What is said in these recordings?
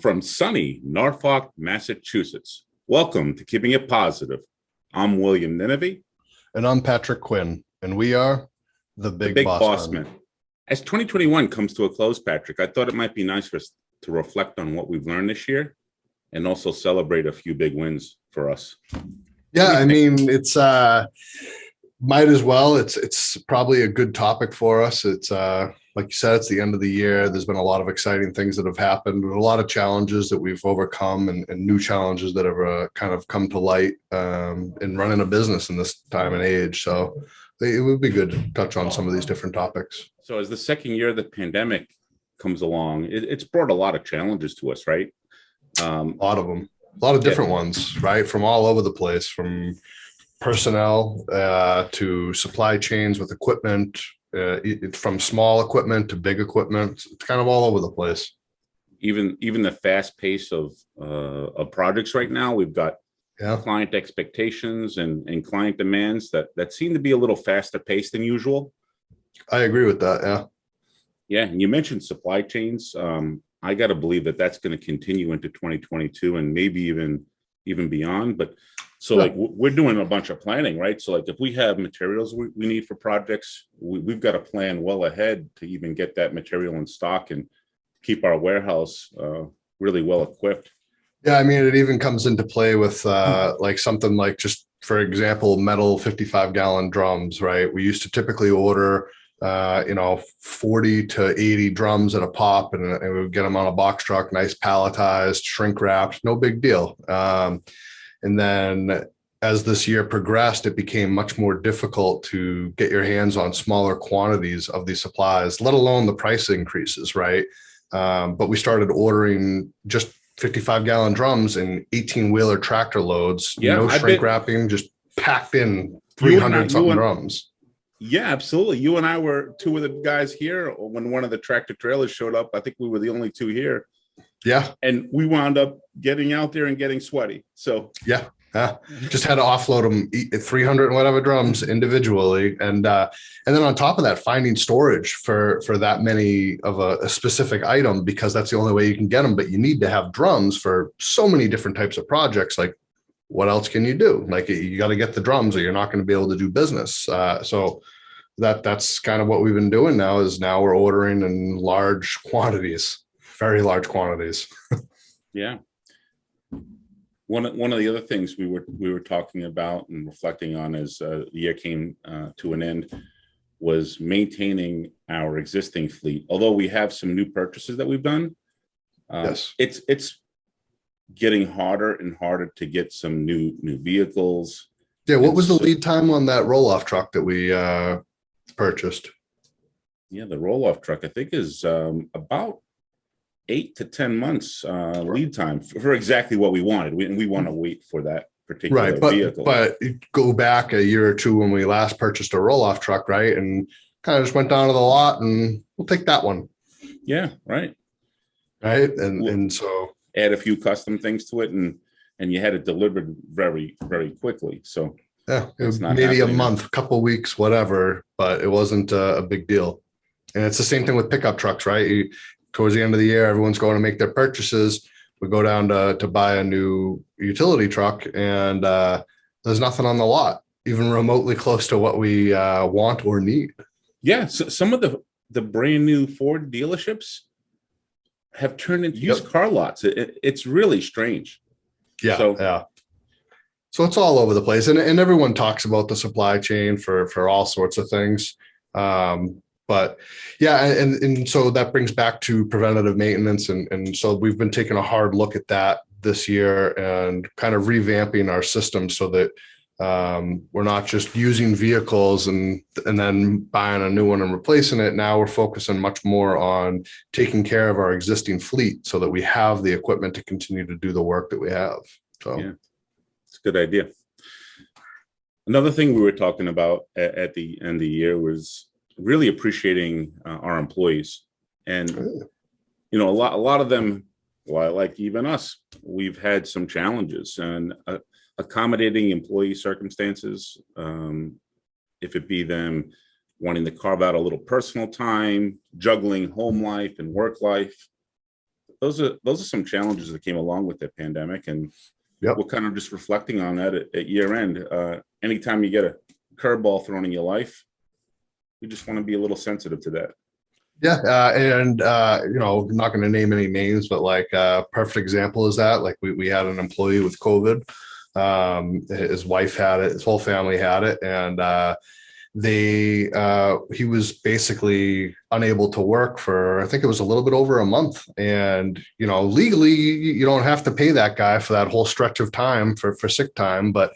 from sunny Norfolk, Massachusetts. Welcome to Keeping It Positive. I'm William Nineveh. And I'm Patrick Quinn, and we are the Big Boss Men. As 2021 comes to a close, Patrick, I thought it might be nice for us to reflect on what we've learned this year and also celebrate a few big wins for us. Yeah, I mean, it's might as well. It's probably a good topic for us. It's like you said, it's the end of the year. There's been a lot of exciting things that have happened, a lot of challenges that we've overcome, and new challenges that have kind of come to light in running a business in this time and age. So it would be good to touch on some of these different topics. So as the second year of the pandemic comes along, it's brought a lot of challenges to us, right? A lot of them, a lot of different ones, right? From all over the place, from personnel to supply chains with equipment, from small equipment to big equipment. It's kind of all over the place. Even the fast pace of projects right now, we've got client expectations and client demands that seem to be a little faster paced than usual. I agree with that. Yeah. And you mentioned supply chains. I got to believe that that's going to continue into 2022 and maybe even beyond. But so like we're doing a bunch of planning, right? So like if we have materials we need for projects, we've got to plan well ahead to even get that material in stock and keep our warehouse really well equipped. Yeah, I mean, it even comes into play with like something like, just for example, metal 55-gallon drums, right? We used to typically order 40 to 80 drums at a pop, and we would get them on a box truck, nice palletized, shrink wrapped, no big deal. And then as this year progressed, it became much more difficult to get your hands on smaller quantities of these supplies, let alone the price increases, right? But we started ordering just 55-gallon drums and 18-wheeler tractor loads, no shrink wrapping, just packed in 300 something drums. Yeah, absolutely. You and I were two of the guys here when one of the tractor trailers showed up. I think we were the only two here. Yeah. And we wound up getting out there and getting sweaty. So yeah. Just had to offload them 300 and whatever drums individually. And then on top of that, finding storage for that many of a specific item, because that's the only way you can get them. But you need to have drums for so many different types of projects. Like, what else can you do? Like, you got to get the drums or you're not going to be able to do business. So that's kind of what we've been doing now we're ordering in large quantities, very large quantities. Yeah. One of the other things we were talking about and reflecting on as the year came to an end was maintaining our existing fleet. Although we have some new purchases that we've done, yes, it's getting harder and harder to get some new vehicles. Yeah. What was the lead time on that roll-off truck that we purchased? Yeah, the roll-off truck, I think, is about 8 to 10 months lead time for exactly what we wanted. We want to wait for that particular vehicle. But go back a year or two when we last purchased a roll-off truck, right? And kind of just went down to the lot and we'll take that one. Yeah, right. Right. And so add a few custom things to it and you had it delivered very, very quickly. So yeah, it was maybe a month, a couple of weeks, whatever, but it wasn't a big deal. And it's the same thing with pickup trucks, right? Towards the end of the year, everyone's going to make their purchases. We go down to buy a new utility truck, and there's nothing on the lot, even remotely close to what we want or need. Yeah, so some of the brand new Ford dealerships have turned into used car lots. It's really strange. Yeah, So it's all over the place, and everyone talks about the supply chain for all sorts of things. But yeah, and so that brings back to preventative maintenance. And so we've been taking a hard look at that this year and kind of revamping our system so that we're not just using vehicles and then buying a new one and replacing it. Now we're focusing much more on taking care of our existing fleet so that we have the equipment to continue to do the work that we have. So yeah, it's a good idea. Another thing we were talking about at the end of the year was really appreciating our employees. And a lot of them, well, like even us, we've had some challenges and accommodating employee circumstances, if it be them wanting to carve out a little personal time, juggling home life and work life. those are some challenges that came along with the pandemic, and Yep. we're kind of just reflecting on that at year end. Anytime you get a curveball thrown in your life, we just want to be a little sensitive to that. Yeah, and I'm not going to name any names, but like perfect example is that like we had an employee with COVID. His wife had it, his whole family had it, and he was basically unable to work for, I think it was a little bit over a month. And legally you don't have to pay that guy for that whole stretch of time for sick time, but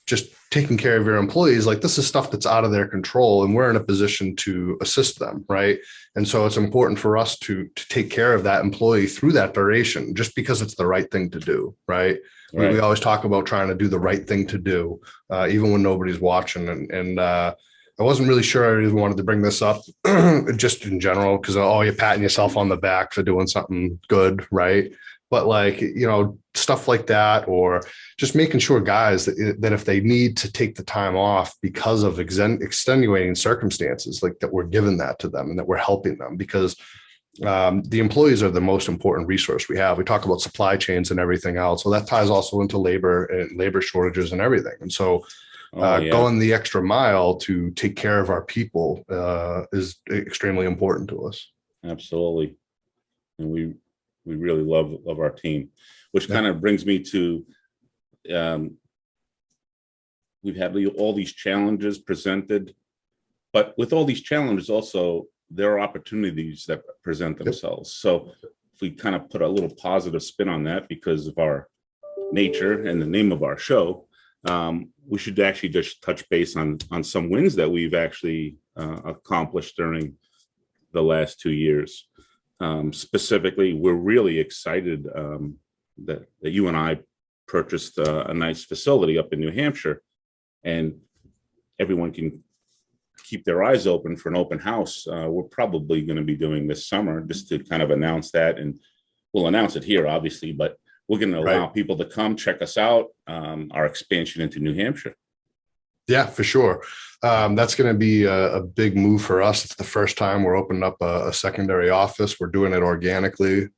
just taking care of your employees, like this is stuff that's out of their control, and we're in a position to assist them, right? And so it's important for us to take care of that employee through that duration, just because it's the right thing to do, right? Right. We always talk about trying to do the right thing to do, even when nobody's watching. And I wasn't really sure I even wanted to bring this up just in general, because, you're patting yourself on the back for doing something good, right? But like, stuff like that, or just making sure guys that if they need to take the time off because of extenuating circumstances, like that we're giving that to them and that we're helping them, because the employees are the most important resource we have. We talk about supply chains and everything else. So that ties also into labor and labor shortages and everything. And so going the extra mile to take care of our people is extremely important to us. Absolutely. And we really love our team, which kind of brings me to, we've had all these challenges presented, but with all these challenges also, there are opportunities that present themselves. So if we kind of put a little positive spin on that because of our nature and the name of our show, we should actually just touch base on some wins that we've actually accomplished during the last 2 years. Specifically, we're really excited that you and I purchased a nice facility up in New Hampshire, and everyone can keep their eyes open for an open house. We're probably going to be doing this summer, just to kind of announce that, and we'll announce it here, obviously, but we're going to allow people to come check us out, our expansion into New Hampshire. Yeah, for sure. That's going to be a big move for us. It's the first time we're opening up a secondary office. We're doing it organically.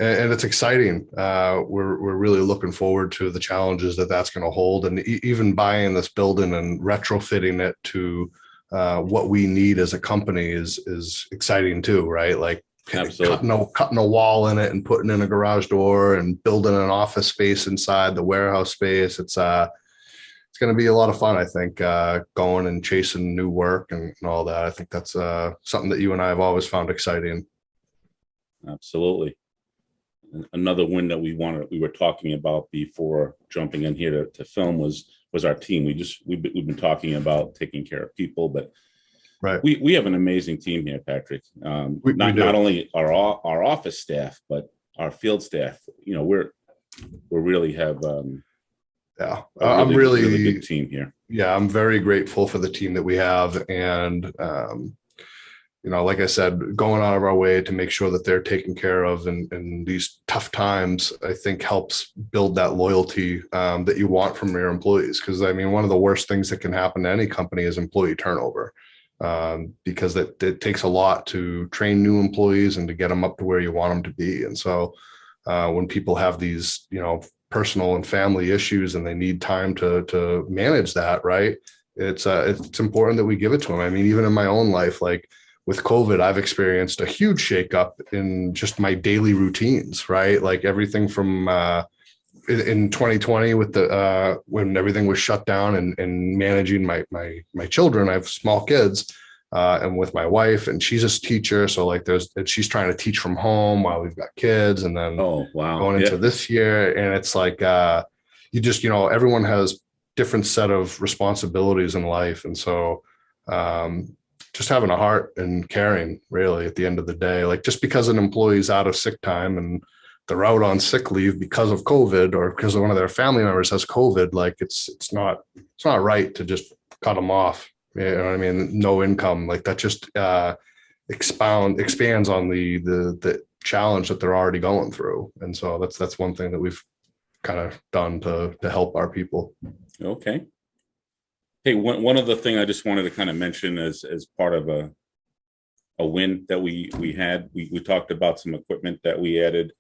And it's exciting. We're really looking forward to the challenges that's going to hold, and even buying this building and retrofitting it to what we need as a company is exciting too, right? Like cutting a wall in it and putting in a garage door and building an office space inside the warehouse space. It's going to be a lot of fun, I think, going and chasing new work and all that. I think that's something that you and I have always found exciting. Absolutely. Another win that we were talking about before jumping in here to film was our team. We've been talking about taking care of people, but we have an amazing team here, Patrick. Not only our office staff, but our field staff. We really have I'm really good team here. Yeah, I'm very grateful for the team that we have, and like I said, going out of our way to make sure that they're taken care of in these tough times, I think helps build that loyalty that you want from your employees. Because I mean, one of the worst things that can happen to any company is employee turnover, because it takes a lot to train new employees and to get them up to where you want them to be. And so when people have these, personal and family issues and they need time to manage that, right? It's important that we give it to them. I mean, even in my own life, like with COVID, I've experienced a huge shakeup in just my daily routines, right? Like everything from in 2020 with when everything was shut down and managing my children. I have small kids, and with my wife, and she's a teacher. So like she's trying to teach from home while we've got kids, and then going into this year. And it's like, everyone has different set of responsibilities in life. And so, just having a heart and caring, really, at the end of the day, like just because an employee's out of sick time and they're out on sick leave because of COVID or because one of their family members has COVID, like it's not right to just cut them off. You know what I mean? No income, like that just expands on the challenge that they're already going through. And so that's one thing that we've kind of done to help our people. Okay. Hey, one other thing I just wanted to kind of mention as part of a win that we had. We talked about some equipment that we added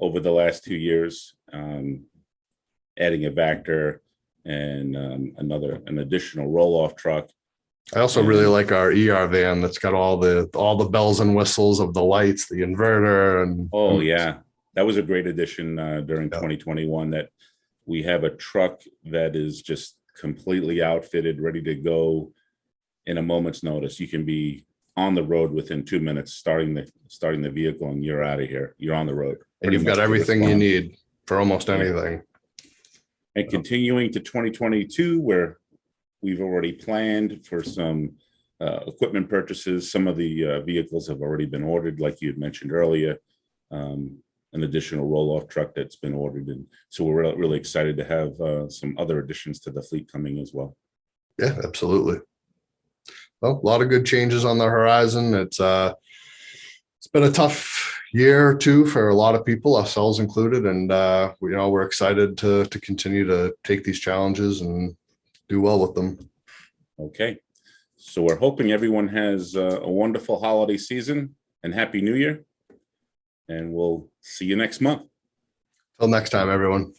over the last 2 years, adding a Vector and an additional roll-off truck. I also really like our ER van that's got all the bells and whistles of the lights, the inverter, and oh yeah, that was a great addition during 2021. That we have a truck that is just completely outfitted, ready to go in a moment's notice. You can be on the road within 2 minutes, starting the vehicle, and you're out of here. You're on the road, and you've got everything you need for almost anything. And continuing to 2022, where we've already planned for some equipment purchases. Some of the vehicles have already been ordered, like you had mentioned earlier. An additional roll-off truck that's been ordered, and so we're really excited to have some other additions to the fleet coming as well. Yeah, absolutely. Well, a lot of good changes on the horizon. It's been a tough year or two for a lot of people, ourselves included, and we're excited to continue to take these challenges and do well with them. Okay, so we're hoping everyone has a wonderful holiday season and Happy New Year, and we'll see you next month. Till next time, everyone.